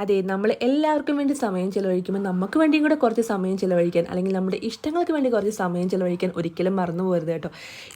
അതെ, നമ്മൾ എല്ലാവർക്കും വേണ്ടി സമയം ചിലവഴിക്കുമ്പോൾ നമുക്ക് വേണ്ടിയും കൂടെ കുറച്ച് സമയം ചിലവഴിക്കാൻ, അല്ലെങ്കിൽ നമ്മുടെ ഇഷ്ടങ്ങൾക്ക് വേണ്ടി കുറച്ച് സമയം ചിലവഴിക്കാൻ ഒരിക്കലും മറന്നു പോകരുത് കേട്ടോ.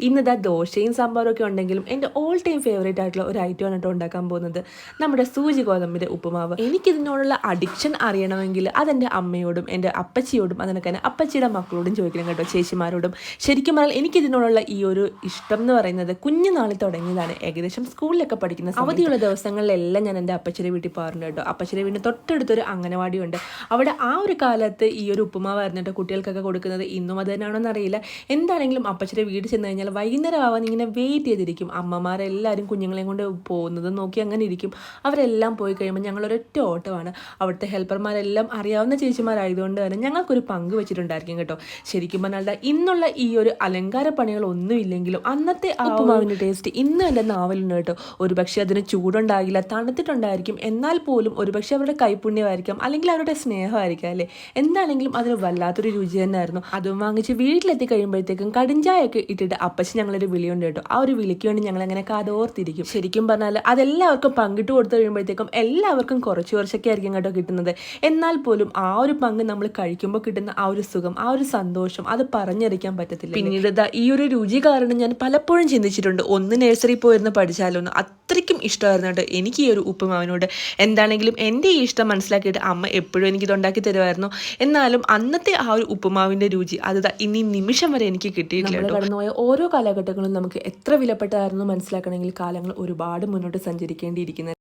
ഇന്നിതാ ദോശയും സാമ്പാറും ഒക്കെ ഉണ്ടെങ്കിലും എൻ്റെ ഓൾ ടൈം ഫേവറേറ്റ് ആയിട്ടുള്ള ഒരു ഐറ്റമാണ് കേട്ടോ ഉണ്ടാക്കാൻ പോകുന്നത്, നമ്മുടെ സൂചി ഗോതമ്പിൻ്റെ ഉപ്പുമാവ്. എനിക്കിതിനോടുള്ള അഡിക്ഷൻ അറിയണമെങ്കിൽ അതെൻ്റെ അമ്മയോടും എൻ്റെ അപ്പച്ചിയോടും അതിനൊക്കെ തന്നെ അപ്പച്ചിയുടെ മക്കളോടും ചോദിക്കണം കേട്ടോ, ചേച്ചിമാരോടും. ശരിക്കും പറഞ്ഞാൽ എനിക്കിതിനോടുള്ള ഈ ഒരു ഇഷ്ടം എന്ന് പറയുന്നത് കുഞ്ഞുനാളിൽ തുടങ്ങിയതാണ്. ഏകദേശം സ്കൂളിലൊക്കെ പഠിക്കുന്ന അവധിയുള്ള ദിവസങ്ങളിലെല്ലാം ഞാൻ എൻ്റെ അപ്പച്ചിയുടെ വീട്ടിൽ പോകാറുണ്ട് കേട്ടോ. അപ്പച്ചിയുടെ വീടിന് തൊട്ടടുത്തൊരു അംഗനവാടിയുണ്ട്. അവിടെ ആ ഒരു കാലത്ത് ഈ ഒരു ഉപ്പുമാവായിരുന്നു കേട്ടോ കുട്ടികൾക്കൊക്കെ കൊടുക്കുന്നത്. ഇന്നും അത് തന്നെയാണോന്ന് അറിയില്ല. എന്താണെങ്കിലും അപ്പച്ചിയുടെ വീട് ചെന്ന് കഴിഞ്ഞാൽ വൈകുന്നേരം ആവാൻ ഇങ്ങനെ വെയിറ്റ് ചെയ്തിരിക്കും. അമ്മമാരെല്ലാവരും കുഞ്ഞുങ്ങളെയും കൊണ്ട് പോകുന്നത് നോക്കി അങ്ങനെ ഇരിക്കും. അവരെല്ലാം പോയി കഴിയുമ്പോൾ ഞങ്ങളൊരൊറ്റ ഓട്ടമാണ്. അവിടുത്തെ ഹെൽപ്പർമാരെല്ലാം അറിയാവുന്ന ചേച്ചിമാരായതുകൊണ്ട് തന്നെ ഞങ്ങൾക്കൊരു പങ്ക് വെച്ചിട്ടുണ്ടായിരിക്കും കേട്ടോ. ശരിക്കും പറഞ്ഞാൽ ഇന്നുള്ള ഈ ഒരു അലങ്കാര പണികളൊന്നും ഇല്ലെങ്കിലും അന്നത്തെ ആ ഉപ്പുമാവിൻ്റെ ടേസ്റ്റ് ഇന്ന് എൻ്റെ നാവലുണ്ട് കേട്ടോ. ഒരുപക്ഷെ അതിന് ചൂടുണ്ടാകില്ല, തണുത്തിട്ടുണ്ടായിരിക്കും. എന്നാൽ പോലും ഒരുപക്ഷെ അവരുടെ കൈപ്പുണ്യമായിരിക്കാം, അല്ലെങ്കിൽ അവരുടെ സ്നേഹമായിരിക്കാം അല്ലേ. എന്താണെങ്കിലും അതിന് വല്ലാത്തൊരു രുചി തന്നെയായിരുന്നു. അതും വാങ്ങിച്ച് വീട്ടിലെത്തി കഴിയുമ്പോഴത്തേക്കും കടിഞ്ചായൊക്കെ ഇട്ടിട്ട് അപ്പച്ചി ഞങ്ങളൊരു വിളിയുണ്ട് കേട്ടോ. ആ ഒരു വിളിക്ക് വേണ്ടി ഞങ്ങൾ അങ്ങനെ കാതോർത്തിരിക്കും. ശരിക്കും പറഞ്ഞാൽ അതെല്ലാവർക്കും പങ്കിട്ട് കൊടുത്തു കഴിയുമ്പോഴത്തേക്കും എല്ലാവർക്കും കുറച്ച് കുറച്ചൊക്കെ ആയിരിക്കും കേട്ടോ കിട്ടുന്നത്. എന്നാൽ പോലും ആ ഒരു പങ്ക് നമ്മൾ കഴിക്കുമ്പോൾ കിട്ടുന്ന ആ ഒരു സുഖം, ആ ഒരു സന്തോഷം, അത് പറഞ്ഞറിയിക്കാൻ പറ്റത്തില്ല. പിന്നീട് ഈ ഒരു രുചി കാരണം ഞാൻ പലപ്പോഴും ചിന്തിച്ചിട്ടുണ്ട്, ഒന്ന് നഴ്സറി പോയിരുന്ന് പഠിച്ചാലോന്ന്. അത്രയ്ക്കും ഇഷ്ടമായിരുന്നു കേട്ടോ എനിക്ക് ഈ ഒരു ഉപ്പുമാവിനോട്. എന്താണെങ്കിലും എൻ്റെ ഈ ഇഷ്ടം മനസ്സിലാക്കിയിട്ട് അമ്മ എപ്പോഴും എനിക്കിത് ഉണ്ടാക്കി തരുമായിരുന്നു. എന്നാലും അന്നത്തെ ആ ഒരു ഉപ്പുമാവിൻ്റെ രുചി അത് ഇനി നിമിഷം വരെ എനിക്ക് കിട്ടിയിട്ടില്ല. കടന്നുപോയ ഓരോ കാലഘട്ടങ്ങളും നമുക്ക് എത്ര വിലപ്പെട്ടതായിരുന്നു മനസ്സിലാക്കണമെങ്കിൽ കാലങ്ങൾ ഒരുപാട് മുന്നോട്ട് സഞ്ചരിക്കേണ്ടിയിരിക്കുന്നത്.